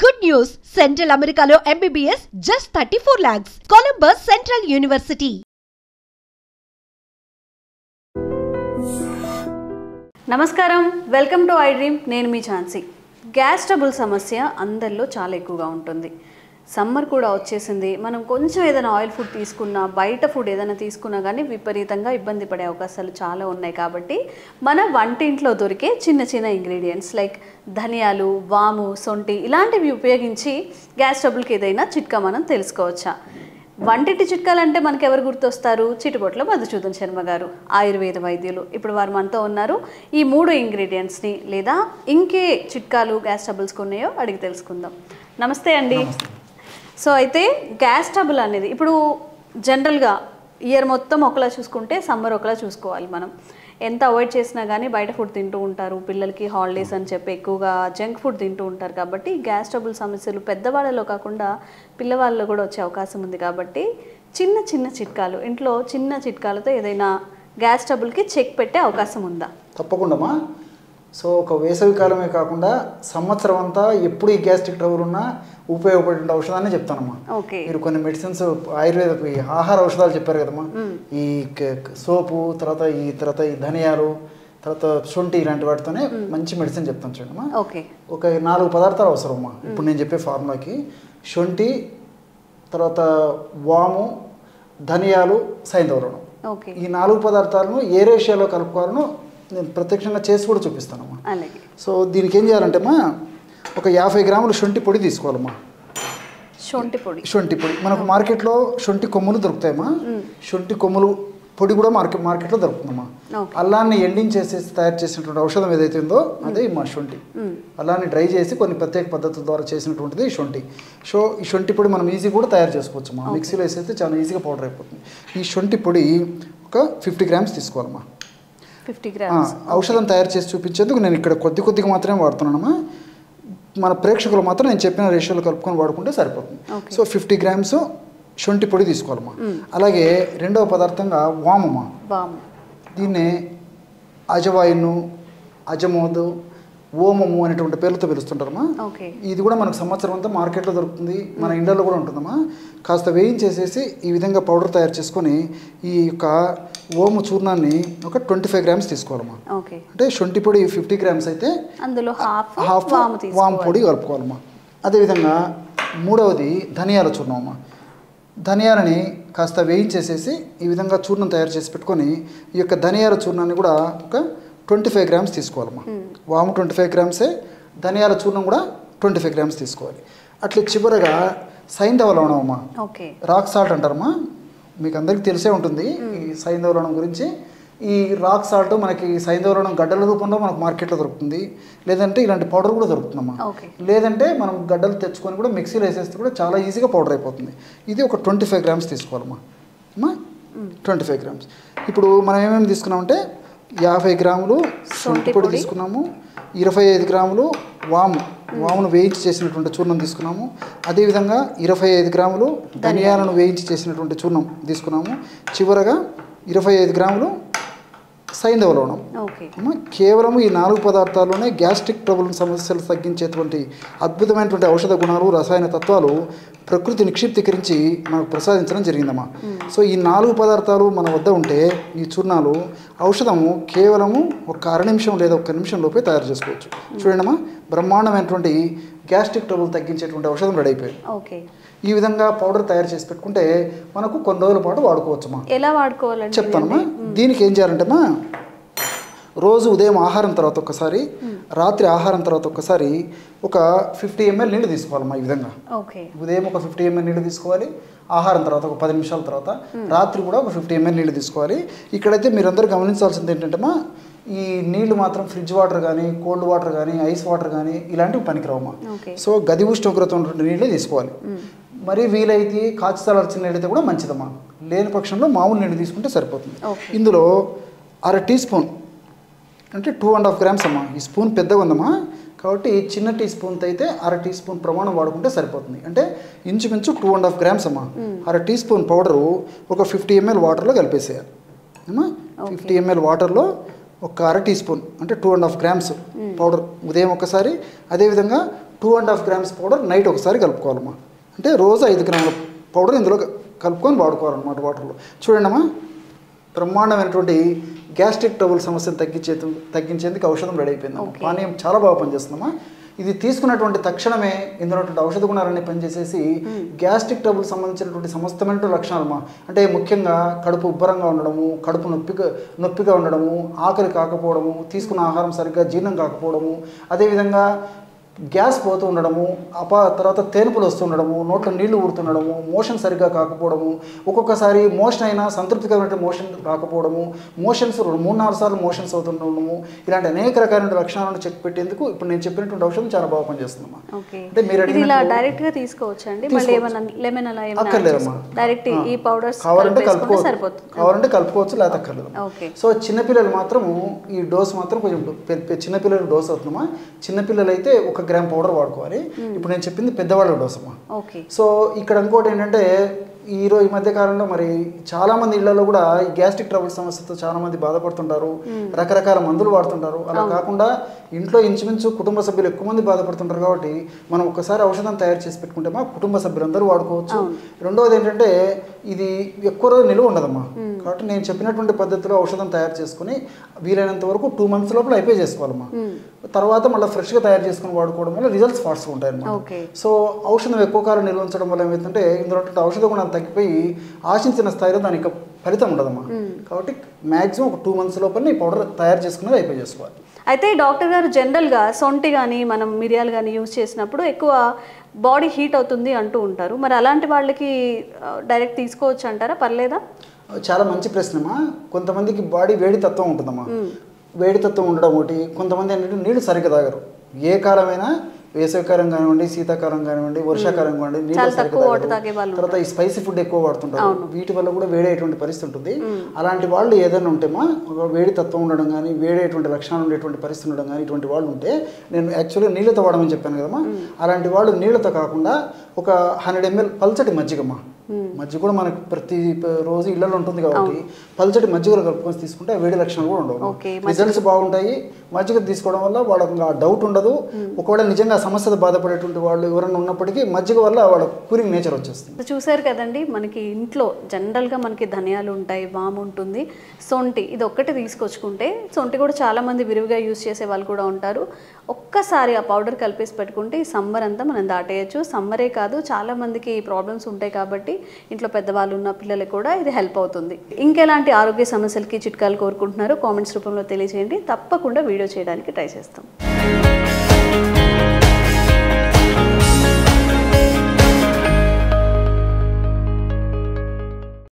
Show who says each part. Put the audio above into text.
Speaker 1: Good news! Central Americano MBBS just 34 lakhs. Columbus Central University.
Speaker 2: నమస్కారం, welcome to I dream. నేను మీ Jhansi. Gas trouble సమస్య అందరిలో చాలా ఎక్కువగా ఉంటుంది. సమ్మర్ కూడా వచ్చేసింది. మనం కొంచెం ఏదైనా ఆయిల్ ఫుడ్ తీసుకున్నా, బయట ఫుడ్ ఏదైనా తీసుకున్నా కానీ విపరీతంగా ఇబ్బంది పడే అవకాశాలు చాలా ఉన్నాయి. కాబట్టి మన వంటింట్లో దొరికే చిన్న చిన్న ఇంగ్రీడియంట్స్ లైక్ ధనియాలు, వాము, సొంటి ఇలాంటివి ఉపయోగించి గ్యాస్ ట్రబుల్కి ఏదైనా చిట్కా మనం తెలుసుకోవచ్చా? వంటింటి చిట్కాలంటే మనకు ఎవరు గుర్తొస్తారు? చిటుబొట్ల మధుసూదన్ శర్మ గారు, ఆయుర్వేద వైద్యులు. ఇప్పుడు వారు మనతో ఉన్నారు. ఈ 3 ఇంగ్రీడియంట్స్ని లేదా ఇంకే చిట్కాలు గ్యాస్ ట్రబుల్స్కి ఉన్నాయో అడిగి తెలుసుకుందాం. నమస్తే అండి. సో అయితే గ్యాస్ ట్రబుల్ అనేది ఇప్పుడు జనరల్గా ఇయర్ మొత్తం ఒకలా చూసుకుంటే సమ్మర్ ఒకలా చూసుకోవాలి. మనం ఎంత అవాయిడ్ చేసినా కానీ బయట ఫుడ్ తింటూ ఉంటారు. పిల్లలకి హాలిడేస్ అని చెప్పి ఎక్కువగా జంక్ ఫుడ్ తింటూ ఉంటారు. కాబట్టి గ్యాస్ ట్రబుల్ సమస్యలు పెద్దవాళ్ళలో కాకుండా పిల్లవాళ్ళలో కూడా వచ్చే అవకాశం ఉంది. కాబట్టి చిన్న చిన్న చిట్కాలు, ఇంట్లో చిన్న చిట్కాలతో ఏదైనా గ్యాస్ ట్రబుల్కి చెక్ పెట్టే అవకాశం ఉందా?
Speaker 3: తప్పకుండా. సో ఒక వేసవి కాలమే కాకుండా సంవత్సరం అంతా ఎప్పుడు ఈ గ్యాస్ట్రిక్ ట్రబుల్ ఉన్నా ఉపయోగపడే ఔషధాన్ని చెప్తానమ్మా. మీరు కొన్ని మెడిసిన్స్ ఆయుర్వేద ఆహార ఔషధాలు చెప్పారు కదమ్మా, ఈ సోపు, తర్వాత ఈ ధనియాలు, తర్వాత శొంఠి ఇలాంటి వాటితోనే మంచి మెడిసిన్ చెప్తాను చూడమ్మా. ఒక 4 పదార్థాలు అవసరమ్మా. ఇప్పుడు నేను చెప్పే ఫార్ములాకి శొంఠి, తర్వాత వాము, ధనియాలు, సైంధవరణం, ఈ 4 పదార్థాలను ఏ రేషియోలో కలుపుకోవాలను నేను ప్రత్యక్షంగా చేసి కూడా చూపిస్తానమ్మా. సో దీనికి ఏం చేయాలంటే అమ్మా, ఒక 50 గ్రాములు శొంఠి పొడి తీసుకోవాలమ్మా. శొంఠి పొడి మనకు మార్కెట్లో శొంఠి కొమ్ములు దొరుకుతాయమ్మా. శొంఠి కొమ్ములు పొడి కూడా మార్కెట్లో దొరుకుతుందమ్మా. అల్లాన్ని ఎండించేసేసి తయారు చేసినటువంటి ఔషధం ఏదైతే ఉందో అదే మా శొంఠి. అల్లాన్ని డ్రై చేసి కొన్ని ప్రత్యేక పద్ధతుల ద్వారా చేసినటువంటిది ఈ శొంఠి. సో ఈ శొంఠి పొడి మనం ఈజీ కూడా తయారు చేసుకోవచ్చు అమ్మా. మిక్సీలో వేసేస్తే చాలా ఈజీగా పౌడర్ అయిపోతుంది. ఈ శొంఠి పొడి ఒక 50 గ్రామ్స్ తీసుకోవాలమ్మా.
Speaker 2: 50 గ్రామ్స్
Speaker 3: ఔషధం తయారు చేసి చూపించేందుకు నేను ఇక్కడ కొద్దిగా మాత్రమే వాడుతున్నానమ్మా. మన ప్రేక్షకులు మాత్రం నేను చెప్పిన రేషియోలో కలుపుకొని వాడుకుంటే సరిపోతుంది. సో 50 గ్రామ్స్ శొంఠి పొడి తీసుకోవాలమ్మా. అలాగే రెండవ పదార్థంగా వామమ్మా. దీన్నే అజవాయిను, అజమోదు, ఓమము అనేటువంటి పేర్లతో పిలుస్తుంటారమ్మా. ఇది కూడా మనకు సంవత్సరం అంతా మార్కెట్లో దొరుకుతుంది, మన ఇండ్లలో కూడా ఉంటుందమ్మా. కాస్త వేయించేసేసి ఈ విధంగా పౌడర్ తయారు చేసుకొని ఈ యొక్క ఓము చూర్ణాన్ని ఒక 25 గ్రామ్స్ తీసుకోవాలమ్మా. అంటే శొంఠి పొడి 50 గ్రామ్స్ అయితే అందులో హాఫ్ వాము పొడి కలుపుకోవాలమ్మా. అదేవిధంగా మూడవది ధనియాల చూర్ణం అమ్మా. ధనియాలని కాస్త వేయించేసేసి ఈ విధంగా చూర్ణం తయారు చేసి పెట్టుకొని ఈ యొక్క ధనియాల చూర్ణాన్ని కూడా ఒక 25 గ్రామ్స్ తీసుకోవాలమ్మా. వాము 25 గ్రామ్సే, ధనియాల చూర్ణం కూడా 25 గ్రామ్స్ తీసుకోవాలి. అట్లా చివరగా సైంధవ లవణం అమ్మా. రాక్ సాల్ట్ అంటారమ్మా, మీకు అందరికీ తెలిసే ఉంటుంది ఈ సైంధవ లవణం గురించి. ఈ రాక్ సాల్ట్ మనకి సైంధవ లవణం గడ్డల రూపంలో మనకు మార్కెట్లో దొరుకుతుంది, లేదంటే ఇలాంటి పౌడర్ కూడా దొరుకుతుందమ్మా. లేదంటే మనం గడ్డలు తెచ్చుకొని కూడా మిక్సీలో వేసేస్తే కూడా చాలా ఈజీగా పౌడర్ అయిపోతుంది. ఇది ఒక 25 గ్రామ్స్ తీసుకోవాలమ్మా. 25 గ్రామ్స్. ఇప్పుడు మనం ఏమేమి తీసుకున్నామంటే 50 గ్రాములు శొంఠి పొడి తీసుకున్నాము, 25 గ్రాములు వామును వేయించి చేసినటువంటి చూర్ణం తీసుకున్నాము. అదేవిధంగా 25 గ్రాములు ధనియాలను వేయించి చేసినటువంటి చూర్ణం తీసుకున్నాము. చివరగా 25 గ్రాములు సైంధవ లవణం. కేవలం ఈ 4 పదార్థాల్లోనే గ్యాస్ట్రిక్ ట్రబుల్ సమస్యలు తగ్గించేటువంటి అద్భుతమైనటువంటి ఔషధ గుణాలు, రసాయన తత్వాలు ప్రకృతి నిక్షిప్తీకరించి మనకు ప్రసాదించడం జరిగిందమ్మా. సో ఈ 4 పదార్థాలు మన వద్ద ఉంటే ఈ చూర్ణాలు ఔషధము కేవలము ఒక 1/2 నిమిషం లేదా 1 నిమిషం లోపే తయారు చేసుకోవచ్చు. చూడండమ్మా, బ్రహ్మాండమైనటువంటి గ్యాస్ట్రిక్ ట్రబుల్ తగ్గించేటువంటి ఔషధం రెడీ అయిపోయింది. ఈ విధంగా పౌడర్ తయారు చేసి పెట్టుకుంటే మనకు కొన్ని రోజుల పాటు వాడుకోవచ్చమ్మా.
Speaker 2: ఎలా వాడుకోవాలంటే
Speaker 3: చెప్తానమ్మా. దీనికి ఏం చేయాలంటేమ్మా, రోజు ఉదయం ఆహారం తర్వాత ఒక్కసారి, రాత్రి ఆహారం తర్వాత ఒక్కసారి ఒక 50 ml నీళ్ళు తీసుకోవాలమ్మా. ఈ విధంగా ఉదయం ఒక 50 ml నీళ్ళు తీసుకోవాలి, ఆహారం తర్వాత ఒక 10 నిమిషాల తర్వాత, రాత్రి కూడా ఒక 50 ml నీళ్ళు తీసుకోవాలి. ఇక్కడైతే మీరందరూ గమనించాల్సింది ఏంటంటే ఈ నీళ్లు మాత్రం ఫ్రిడ్జ్ వాటర్ కానీ, కోల్డ్ వాటర్ కానీ, ఐస్ వాటర్ కానీ ఇలాంటివి పనికిరావమ్మా. సో గది ఉష్ణోగ్రత ఉన్నటువంటి నీళ్ళే తీసుకోవాలి. మరి వీలైతే కాచి చల్లార్చిన నీళ్ళైతే కూడా మంచిదమ్మా. లేని పక్షంలో మామూలు నీళ్ళు తీసుకుంటే సరిపోతుంది. ఇందులో 1/2 టీ స్పూన్ అంటే 2.5 గ్రామ్స్ అమ్మా. ఈ స్పూన్ పెద్దగా ఉందమ్మా, కాబట్టి చిన్న టీ స్పూన్తో అయితే 1/2 టీ స్పూన్ ప్రమాణం వాడుకుంటే సరిపోతుంది. అంటే ఇంచుమించు 2.5 గ్రామ్స్ అమ్మా. 1/2 టీ స్పూన్ పౌడరు ఒక 50 ml వాటర్లో కలిపేసేయాలి అమ్మా. 50 ml వాటర్లో ఒక 1/2 టీ స్పూన్ అంటే 2.5 గ్రామ్స్ పౌడర్ ఉదయం ఒకసారి, అదేవిధంగా 2.5 grams పౌడర్ నైట్ ఒకసారి కలుపుకోవాలమ్మా. అంటే రోజు 5 గ్రాముల పౌడర్ ఇందులో కలుపుకొని వాడుకోవాలన్నమాట వాటర్లో. చూడండి అమ్మా, బ్రహ్మాండమైనటువంటి గ్యాస్ట్రిక్ ట్రబుల్ సమస్యను తగ్గించేందుకు ఔషధం రెడీ అయిపోయింది. పానీయం చాలా బాగా పనిచేస్తుందమ్మా. ఇది తీసుకున్నటువంటి తక్షణమే ఇందులో ఔషధ గుణాలన్నీ పనిచేసేసి గ్యాస్ట్రిక్ ట్రబుల్ సంబంధించినటువంటి సమస్తమైన లక్షణాలమ్మా. అంటే ముఖ్యంగా కడుపు ఉబ్బరంగా ఉండడము, కడుపు నొప్పిగా ఉండడము, ఆకలి కాకపోవడము, తీసుకున్న ఆహారం సరిగ్గా జీర్ణం కాకపోవడము, అదేవిధంగా గ్యాస్ పోతూ ఉండడము, తర్వాత తేనుపులు వస్తుండడము, నోట్లో నీళ్లు ఊడుతుండడము, మోషన్ సరిగ్గా కాకపోవడము, ఒక్కొక్కసారి మోషన్ అయినా సంతృప్తికరమైన మోషన్ రాకపోవడము, మోషన్స్ 3-4 సార్లు మోషన్స్ అవుతుండడము, ఇలాంటి అనేక రకాలైన లక్షణాలను చెక్ పెట్టేందుకు ఇప్పుడు నేను చెప్పినటువంటి ఔషధం చాలా బాగా పనిచేస్తుందమ్మా.
Speaker 2: అంటే మీరు ఇలా డైరెక్ట్ గా తీసుకోవచ్చండి, మళ్ళీ ఏమైనా లెమన్ అలా ఏమైనా అక్కర్లేదమ్మా. డైరెక్ట్ ఈ పౌడర్స్
Speaker 3: కావాలంటే కలుపుకోవచ్చు, లేకపోతే అక్కర్లేదు. సో చిన్నపిల్లలు మాత్రం ఈ డోస్ మాత్రం కొంచెం చిన్నపిల్లలు డోస్ అవుతుందమ్మా. చిన్నపిల్లలు అయితే 1 గ్రామ్ పౌడర్ వాడుకోవాలి. ఇప్పుడు నేను చెప్పింది పెద్దవాళ్ళ డోస్ అమ్మా. సో ఇక్కడ ఇంకోటి ఏంటంటే ఈ మధ్య కాలంలో మరి చాలా మంది ఇళ్లలో కూడా ఈ గ్యాస్ట్రిక్ ట్రబుల్ సమస్యతో చాలా మంది బాధపడుతుంటారు, రకరకాల మందులు వాడుతుంటారు. అలా కాకుండా ఇంట్లో ఇంచుమించు కుటుంబ సభ్యులు ఎక్కువ మంది బాధపడుతుంటారు కాబట్టి మనం ఒకసారి ఔషధం తయారు చేసి పెట్టుకుంటే మా కుటుంబ సభ్యులందరూ వాడుకోవచ్చు. రెండవది ఏంటంటే ఇది ఎక్కువ రోజు నిలువ ఉండదమ్మా. కాబట్టి నేను చెప్పినటువంటి పద్ధతిలో ఔషధం తయారు చేసుకుని వీలైనంత వరకు 2 months లోపల అయిపోయి చేసుకోవాలమ్మా. తర్వాత మళ్ళీ ఫ్రెష్గా తయారు చేసుకుని వాడుకోవడం వల్ల రిజల్ట్స్ ఫాస్ట్గా ఉంటాయి అన్నమాట. సో ఔషధం ఎక్కువ కాలం నిల్వ ఉంచడం వల్ల ఏమవుతుందంటే ఇందులో ఔషధ గుణాలు తగ్గిపోయి ఆశించిన స్థాయిలో దానికి ఫలితం ఉండదమ్మా. కాబట్టి మ్యాక్సిమం ఒక 2 months లోపల ఈ పౌడర్ తయారు చేసుకున్నది అయిపోయి చేసుకోవాలి.
Speaker 2: అయితే డాక్టర్ గారు జనరల్గా సొంటి కానీ మనం మిరియాలు కానీ యూజ్ చేసినప్పుడు ఎక్కువ బాడీ హీట్ అవుతుంది అంటూ ఉంటారు. మరి అలాంటి వాళ్ళకి డైరెక్ట్ తీసుకోవచ్చు అంటారా, పర్లేదా?
Speaker 3: చాలా మంచి ప్రశ్నమ్మా. కొంతమందికి బాడీ వేడి తత్వం ఉంటుందమ్మా. వేడి తత్వం ఉండడం ఒకటి. కొంతమంది ఏంటంటే నీళ్లు సరిగ్గా తాగరు. ఏ కాలమైనా వేసవికాలం కానివ్వండి, శీతాకాలం కానివ్వండి, వర్షాకాలం కానివ్వండి, నీళ్ళు సరిగ్గా తాగరు. తర్వాత ఈ స్పైసీ ఫుడ్ ఎక్కువ వాడుతుంటారు. వీటి వల్ల కూడా వేడేటువంటి పరిస్థితి ఉంటుంది. అలాంటి వాళ్ళు ఏదైనా ఉంటేమా వేడి తత్వం ఉండడం కానీ, వేడేటువంటి లక్షణాలు ఉండేటువంటి పరిస్థితి ఉండడం కానీ, ఇటువంటి వాళ్ళు ఉంటే నేను యాక్చువల్గా నీళ్ళతో వాడమని చెప్పాను కదమ్మా. అలాంటి వాళ్ళు నీళ్ళతో కాకుండా ఒక 100 ml పల్చటి మజ్జిగమ్మా. మజ్జిగ కూడా మనకు ప్రతి రోజు ఇళ్లలో ఉంటుంది కాబట్టి పల్చటి మజ్జిగలు కలుపుకొని తీసుకుంటే వేడి లక్షణాలు కూడా ఉండవు. రిజల్ట్స్ బాగుంటాయి. మజ్జిగ తీసుకోవడం వల్ల వాళ్ళకి ఆ డౌట్ ఉండదు. ఒకవేళ నిజంగా సమస్యతో బాధపడేటువంటి వాళ్ళు ఎవరైనా ఉన్నప్పటికీ మజ్జిగ వల్ల వాళ్ళ కూలింగ్ నేచర్ వచ్చేస్తుంది.
Speaker 2: చూసారు కదండి, మనకి ఇంట్లో జనరల్గా మనకి ధనియాలు ఉంటాయి, వాము ఉంటుంది, సొంటి, ఇది ఒక్కటి తీసుకొచ్చుకుంటే, సొంటి కూడా చాలామంది విరివిగా యూజ్ చేసే వాళ్ళు కూడా ఉంటారు. ఒక్కసారి ఆ పౌడర్ కలిపేసి పెట్టుకుంటే ఈ సమ్మర్ అంతా మనం దాటేయచ్చు. సమ్మరే కాదు, చాలామందికి ప్రాబ్లమ్స్ ఉంటాయి కాబట్టి ఇంట్లో పెద్దవాళ్ళు ఉన్న పిల్లలకు కూడా ఇది హెల్ప్ అవుతుంది. ఇంకెలాంటి ఆరోగ్య సమస్యలకి చిట్కాలు కోరుకుంటున్నారో కామెంట్స్ రూపంలో తెలియజేయండి. తప్పకుండా వీడియో చేయడానికి ట్రై చేస్తాం.